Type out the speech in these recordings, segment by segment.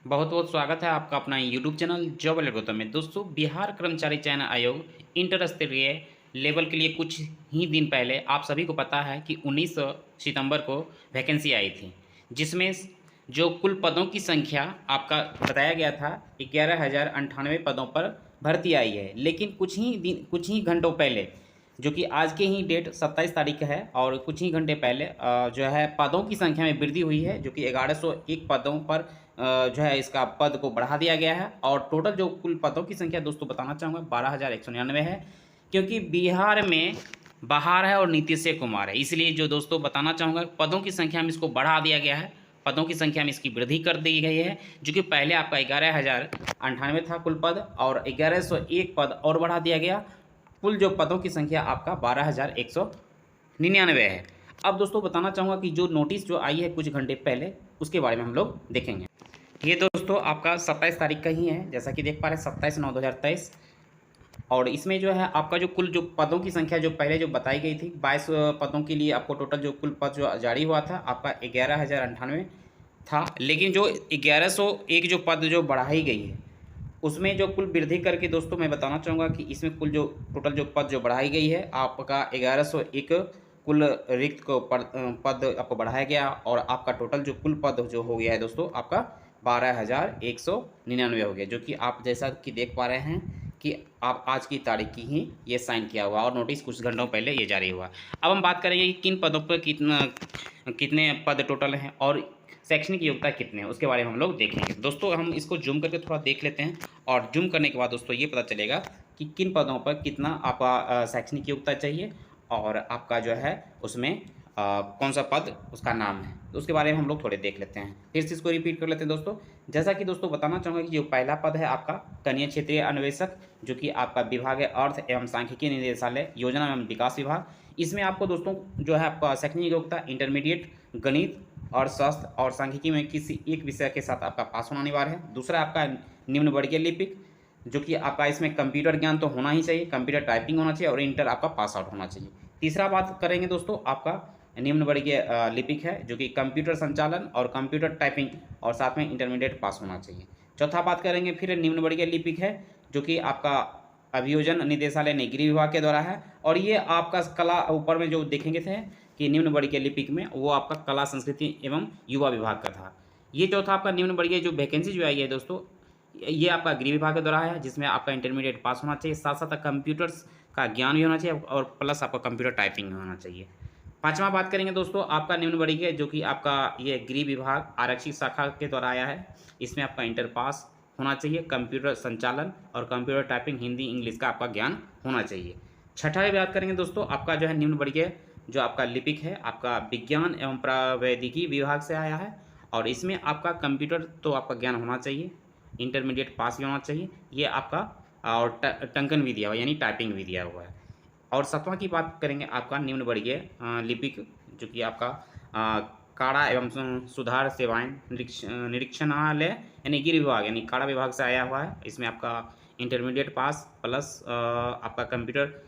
बहुत बहुत स्वागत है आपका अपना YouTube channel job alert Gautam में। दोस्तों, बिहार कर्मचारी चयन आयोग इंटर स्तरीय लेवल के लिए कुछ ही दिन पहले आप सभी को पता है कि 19 सितंबर को वैकेंसी आई थी, जिसमें जो कुल पदों की संख्या आपका बताया गया था 11,098 पदों पर भर्ती आई है। लेकिन कुछ ही घंटों पहले, जो कि आज के ही डेट 27 तारीख है, और कुछ ही घंटे पहले जो है पदों की संख्या में वृद्धि हुई है, जो कि 1101 पदों पर जो है इसका पद को बढ़ा दिया गया है। और टोटल जो कुल पदों की संख्या दोस्तों बताना चाहूँगा 12,199 है, क्योंकि बिहार में बहार है और नीतीश कुमार है, इसलिए जो दोस्तों बताना चाहूँगा पदों की संख्या में इसको बढ़ा दिया गया है। पदों की संख्या में इसकी वृद्धि कर दी गई है, जो कि पहले आपका 11,098 था कुल पद, और 1101 पद और बढ़ा दिया गया। कुल जो पदों की संख्या आपका 12,199 है। अब दोस्तों बताना चाहूँगा कि जो नोटिस जो आई है कुछ घंटे पहले, उसके बारे में हम लोग देखेंगे। ये दोस्तों आपका 27 तारीख का ही है, जैसा कि देख पा रहे हैं 27/9/2023। और इसमें जो है आपका जो कुल जो पदों की संख्या जो पहले जो बताई गई थी 22 पदों के लिए आपको टोटल जो कुल पद जो जारी हुआ था आपका 11,098 था। लेकिन जो 1101 जो पद जो बढ़ाई गई है, उसमें जो कुल वृद्धि करके दोस्तों मैं बताना चाहूँगा कि इसमें कुल जो टोटल जो पद जो बढ़ाई गई है आपका 1101 कुल रिक्त को पद आपको बढ़ाया गया, और आपका टोटल जो कुल पद जो हो गया है दोस्तों आपका 12,199 हो गया, जो कि आप जैसा कि देख पा रहे हैं कि आप आज की तारीख की ही ये साइन किया हुआ, और नोटिस कुछ घंटों पहले ये जारी हुआ। अब हम बात करेंगे कि किन पदों पर कितने पद टोटल हैं और शैक्षणिक योग्यता कितने हैं, उसके बारे में हम लोग देखेंगे। दोस्तों हम इसको जूम करके थोड़ा देख लेते हैं, और जूम करने के बाद दोस्तों ये पता चलेगा कि किन पदों पर कितना आपका शैक्षणिक योग्यता चाहिए, और आपका जो है उसमें कौन सा पद उसका नाम है, तो उसके बारे में हम लोग थोड़े देख लेते हैं। फिर से इसको रिपीट कर लेते हैं दोस्तों। जैसा कि दोस्तों बताना चाहूँगा कि जो पहला पद है आपका कनीय क्षेत्रीय अन्वेषक, जो कि आपका विभाग है अर्थ एवं सांख्यिकी निदेशालय योजना एवं विकास विभाग। इसमें आपको दोस्तों जो है आपका शैक्षणिक योग्यता इंटरमीडिएट गणित और शास्त्र और सांख्यिकी में किसी एक विषय के साथ आपका पास होना अनिवार्य है। दूसरा आपका निम्न वर्गीय लिपिक, जो कि आपका इसमें कंप्यूटर ज्ञान तो होना ही चाहिए, कंप्यूटर टाइपिंग होना चाहिए, और इंटर आपका पास आउट होना चाहिए। तीसरा बात करेंगे दोस्तों आपका निम्न वर्गीय लिपिक है, जो कि कंप्यूटर संचालन और कंप्यूटर टाइपिंग और साथ में इंटरमीडिएट पास होना चाहिए। चौथा बात करेंगे फिर निम्न वर्गीय लिपिक है, जो कि आपका अभियोजन निदेशालय नई गृह विभाग के द्वारा है, और ये आपका कला ऊपर में जो देखेंगे थे कि निम्न वर्गीय लिपिक में वो आपका कला संस्कृति एवं युवा विभाग का था। ये चौथा आपका निम्न वर्गीय जो वैकेंसी जो आई है दोस्तों, ये आपका गृह विभाग के द्वारा है, जिसमें आपका इंटरमीडिएट पास होना चाहिए, साथ साथ कंप्यूटर्स का ज्ञान भी होना चाहिए, और प्लस आपका कंप्यूटर टाइपिंग भी होना चाहिए। पाँचवा बात करेंगे दोस्तों आपका निम्न वर्गीय, जो कि आपका ये गृह विभाग आरक्षित शाखा के द्वारा आया है। इसमें आपका इंटर पास होना चाहिए, कंप्यूटर संचालन और कंप्यूटर टाइपिंग हिंदी इंग्लिश का आपका ज्ञान होना चाहिए। छठा बात करेंगे दोस्तों आपका जो है निम्न वर्गीय जो आपका लिपिक है आपका विज्ञान एवं प्रौद्योगिकी विभाग से आया है, और इसमें आपका कंप्यूटर तो आपका ज्ञान होना चाहिए, इंटरमीडिएट पास भी होना चाहिए, ये आपका और टंकन भी दिया हुआ यानी टाइपिंग भी दिया हुआ है। और सातवां की बात करेंगे आपका निम्न वर्गीय लिपिक, जो कि आपका काड़ा एवं सुधार सेवाएं निरीक्षणालय यानी गृह विभाग यानी काड़ा विभाग से आया हुआ है। इसमें आपका इंटरमीडिएट पास प्लस आपका कंप्यूटर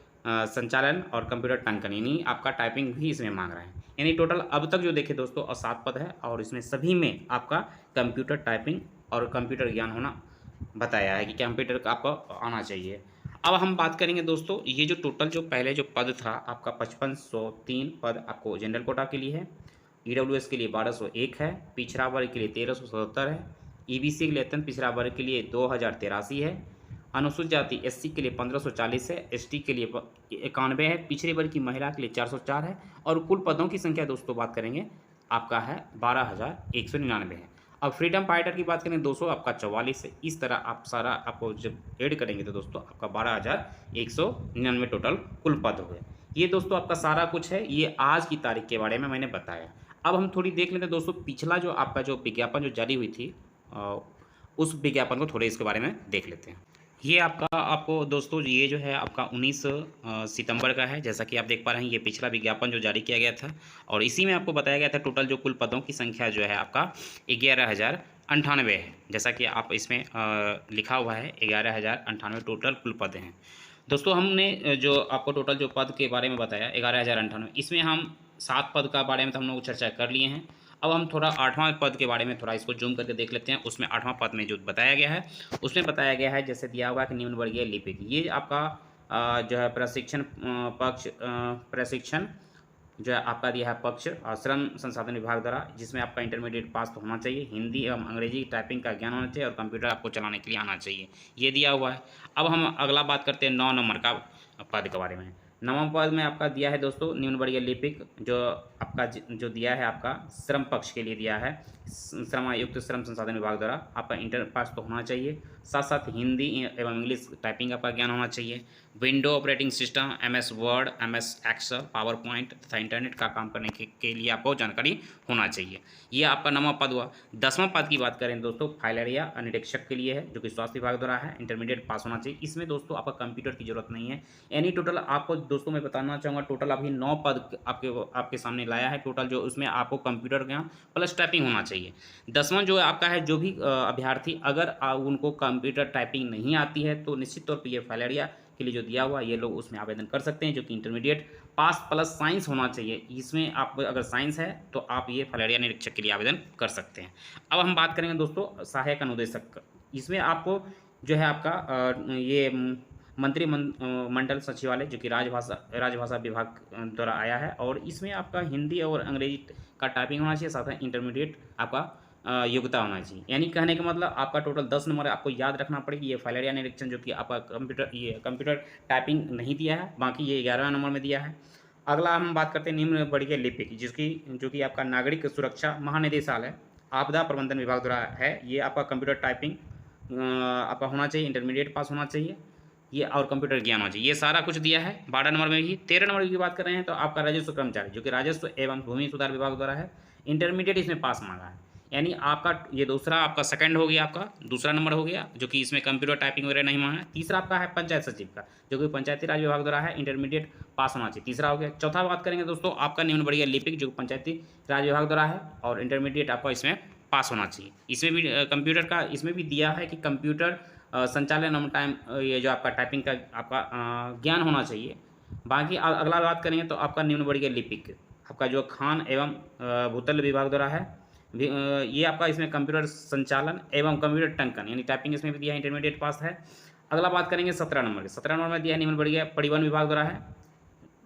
संचालन और कंप्यूटर टंकन यानी आपका टाइपिंग भी इसमें मांग रहे हैं। यानी टोटल अब तक जो देखे दोस्तों 7 पद है, और इसमें सभी में आपका कंप्यूटर टाइपिंग और कंप्यूटर ज्ञान होना बताया है कि कंप्यूटर का आपको आना चाहिए। अब हम बात करेंगे दोस्तों ये जो टोटल जो पहले जो पद था आपका 5503 पद आपको जनरल कोटा के लिए है, ईडब्ल्यूएस के लिए 1201 है, पिछड़ा वर्ग के लिए 1377 है, ईबीसी के लिए अत्यंत पिछड़ा वर्ग के लिए 2083 है, अनुसूचित जाति एससी के लिए 1540 है, एसटी के लिए 91 है, पिछड़े वर्ग की महिला के लिए 404 है, और कुल पदों की संख्या दोस्तों बात करेंगे आपका है 12,199 है। अब फ्रीडम फाइटर की बात करें 200 आपका 44 है। इस तरह आप सारा आपको जब ऐड करेंगे तो दोस्तों आपका 12,199 टोटल कुल पद हो गए। ये दोस्तों आपका सारा कुछ है, ये आज की तारीख के बारे में मैंने बताया। अब हम थोड़ी देख लेते हैं दोस्तों पिछला जो आपका जो विज्ञापन जो जारी हुई थी उस विज्ञापन को थोड़े इसके बारे में देख लेते हैं। ये आपका आपको दोस्तों ये जो है आपका 19 सितंबर का है, जैसा कि आप देख पा रहे हैं ये पिछला विज्ञापन जो जारी किया गया था, और इसी में आपको बताया गया था टोटल जो कुल पदों की संख्या जो है आपका 11,098 है। जैसा कि आप इसमें लिखा हुआ है 11,098 टोटल कुल पद हैं। दोस्तों हमने जो आपको टोटल जो पद के बारे में बताया 11,098, इसमें हम 7 पद का बारे में तो हम लोग चर्चा कर लिए हैं। अब हम थोड़ा 8वां पद के बारे में थोड़ा इसको जूम करके देख लेते हैं। उसमें 8वां पद में जो बताया गया है, उसमें बताया गया है जैसे दिया हुआ है कि निम्न वर्गीय लिपिक, ये आपका जो है प्रशिक्षण पक्ष प्रशिक्षण जो है आपका दिया है पक्ष श्रम संसाधन विभाग द्वारा, जिसमें आपका इंटरमीडिएट पास तो होना चाहिए, हिंदी एवं अंग्रेजी टाइपिंग का ज्ञान होना चाहिए और कंप्यूटर आपको चलाने के लिए आना चाहिए, ये दिया हुआ है। अब हम अगला बात करते हैं 9 नंबर का पद के बारे में। 9वां पद में आपका दिया है दोस्तों निम्न वर्गीय लिपिक, जो आपका जो दिया है आपका श्रम पक्ष के लिए दिया है, श्रम आयुक्त श्रम संसाधन विभाग द्वारा आपका इंटर पास तो होना चाहिए, साथ साथ हिंदी एवं इंग्लिश टाइपिंग आपका ज्ञान होना चाहिए, window operating system, MS word, MS excel, PowerPoint तथा इंटरनेट का काम करने के लिए आपको जानकारी होना चाहिए। ये आपका 9वां पद हुआ। 10वां पद की बात करें दोस्तों, फाइलेरिया निरीक्षक के लिए है, जो कि स्वास्थ्य विभाग द्वारा है, इंटरमीडिएट पास होना चाहिए। इसमें दोस्तों आपका कंप्यूटर की जरूरत नहीं है। यानी टोटल आपको दोस्तों मैं बताना चाहूँगा, टोटल अभी 9 पद आपके सामने लाया है टोटल, जो उसमें आपको कंप्यूटर ज्ञान प्लस टाइपिंग होना चाहिए। 10वां जो आपका है, जो भी अभ्यर्थी अगर उनको कंप्यूटर टाइपिंग नहीं आती है तो निश्चित तौर पर ये फाइलेरिया के लिए जो दिया हुआ ये लोग उसमें आवेदन कर सकते हैं, जो कि इंटरमीडिएट पास प्लस साइंस होना चाहिए। इसमें आप अगर साइंस है तो आप ये फाइलेरिया निरीक्षक के लिए आवेदन कर सकते हैं। अब हम बात करेंगे दोस्तों सहायक अनुदेशक, इसमें आपको जो है आपका ये मंत्रिमंडल सचिवालय, जो कि राजभाषा विभाग द्वारा आया है, और इसमें आपका हिंदी और अंग्रेजी का टाइपिंग होना चाहिए, साथ ही इंटरमीडिएट आपका योग्यता होना चाहिए। यानी कहने का मतलब आपका टोटल 10 नंबर आपको याद रखना पड़ेगी। ये फाइलेरिया निरीक्षण जो कि आपका कंप्यूटर टाइपिंग नहीं दिया है, बाकी ये 11वें नंबर में दिया है। अगला हम बात करते हैं निम्न वर्गीय लिपिक, जो कि आपका नागरिक सुरक्षा महानिदेशालय आपदा प्रबंधन विभाग द्वारा है। ये आपका कंप्यूटर टाइपिंग आपका होना चाहिए, इंटरमीडिएट पास होना चाहिए, ये और कंप्यूटर ज्ञान होना चाहिए, ये सारा कुछ दिया है 12 नंबर में भी। 13 नंबर की बात कर रहे हैं तो आपका राजस्व कर्मचारी, जो कि राजस्व एवं भूमि सुधार विभाग द्वारा है, इंटरमीडिएट इसमें पास मांगा है। यानी आपका ये दूसरा आपका सेकंड हो गया, आपका दूसरा नंबर हो गया, जो कि इसमें कंप्यूटर टाइपिंग वगैरह नहीं मांगा है। तीसरा आपका है पंचायत सचिव का, जो कि पंचायती राज विभाग द्वारा है, इंटरमीडिएट पास होना चाहिए, तीसरा हो गया। चौथा बात करेंगे दोस्तों आपका निम्न वर्गीय लिपिक, जो पंचायती राज विभाग द्वारा है और इंटरमीडिएट आपका इसमें पास होना चाहिए। इसमें भी कंप्यूटर का इसमें भी दिया है कि कंप्यूटर संचालन एवं टाइम ये जो आपका टाइपिंग का आपका ज्ञान होना चाहिए। बाकी अगला बात करेंगे तो आपका निम्न वर्गीय लिपिक आपका जो खान एवं भूतल विभाग द्वारा है, ये आपका इसमें कंप्यूटर संचालन एवं कंप्यूटर टंकन यानी टाइपिंग इसमें भी दिया है, इंटरमीडिएट पास है। अगला बात करेंगे 17 नंबर के, 17 नंबर में दिया है निम्न वर्गीय परिवहन विभाग द्वारा है,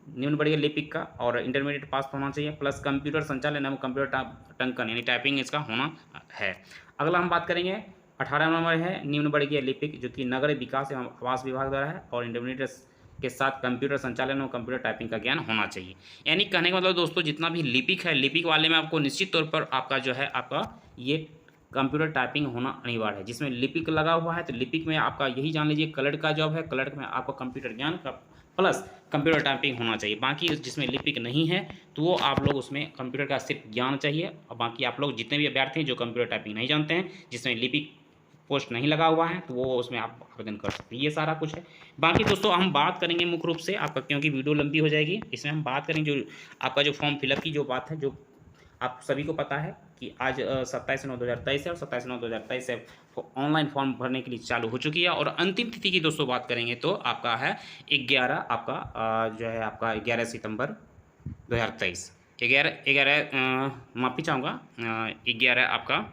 निम्न वर्गीय लिपिक का और इंटरमीडिएट पास होना चाहिए, प्लस कंप्यूटर संचालन एवं कंप्यूटर टंकन यानी टाइपिंग इसका होना है। अगला हम बात करेंगे 18 नंबर है निम्न वर्गीय लिपिक, जो कि नगर विकास एवं आवास विभाग द्वारा है और इंटरमीडिएट के साथ कंप्यूटर संचालन और कंप्यूटर टाइपिंग का ज्ञान होना चाहिए। यानी कहने का मतलब दोस्तों जितना भी लिपिक है, लिपिक वाले में आपको निश्चित तौर पर आपका जो है आपका ये कंप्यूटर टाइपिंग होना अनिवार्य है। जिसमें लिपिक लगा हुआ है तो लिपिक में आपका यही जान लीजिए क्लर्क का जॉब है, क्लर्क में आपको कंप्यूटर ज्ञान का प्लस कंप्यूटर टाइपिंग होना चाहिए। बाकी जिसमें लिपिक नहीं है तो वो आप लोग उसमें कंप्यूटर का सिर्फ ज्ञान चाहिए, और बाकी आप लोग जितने भी अभ्यर्थी हैं जो कंप्यूटर टाइपिंग नहीं जानते हैं, जिसमें लिपिक पोस्ट नहीं लगा हुआ है, तो वो उसमें आप आवेदन कर सकते हैं। ये सारा कुछ है। बाकी दोस्तों हम बात करेंगे मुख्य रूप से आपका, क्योंकि वीडियो लंबी हो जाएगी, इसमें हम बात करेंगे जो आपका जो फॉर्म फिलअप की जो बात है, जो आप सभी को पता है कि आज 27/9/2023 है और 27/9/2023 से ऑनलाइन फॉर्म भरने के लिए चालू हो चुकी है। और अंतिम तिथि की दोस्तों बात करेंगे तो आपका है 11 आपका जो है आपका 11 सितंबर 2023, 11 माफ़ी चाहूँगा 11 आपका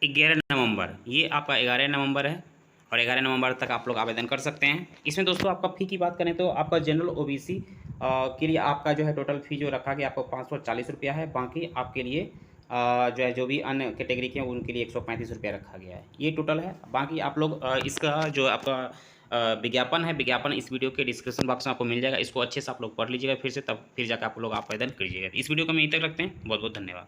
11 नवंबर, ये आपका 11 नवंबर है और 11 नवंबर तक आप लोग आवेदन कर सकते हैं। इसमें दोस्तों आपका फ़ी की बात करें तो आपका जनरल OBC के लिए आपका जो है टोटल फ़ी जो रखा गया आपको 540 रुपया है। बाकी आपके लिए जो है जो भी अन्य कैटेगरी के हैं उनके लिए 135 रुपया रखा गया है। ये टोटल है। बाकी आप लोग इसका जो आपका विज्ञापन है, विज्ञापन इस वीडियो के डिस्क्रिप्शन बॉक्स में आपको मिल जाएगा। इसको अच्छे से आप लोग पढ़ लीजिएगा फिर से, तब फिर जाकर आप लोग आवेदन कीजिएगा। इस वीडियो को हम यहीं तक रखते हैं। बहुत बहुत धन्यवाद।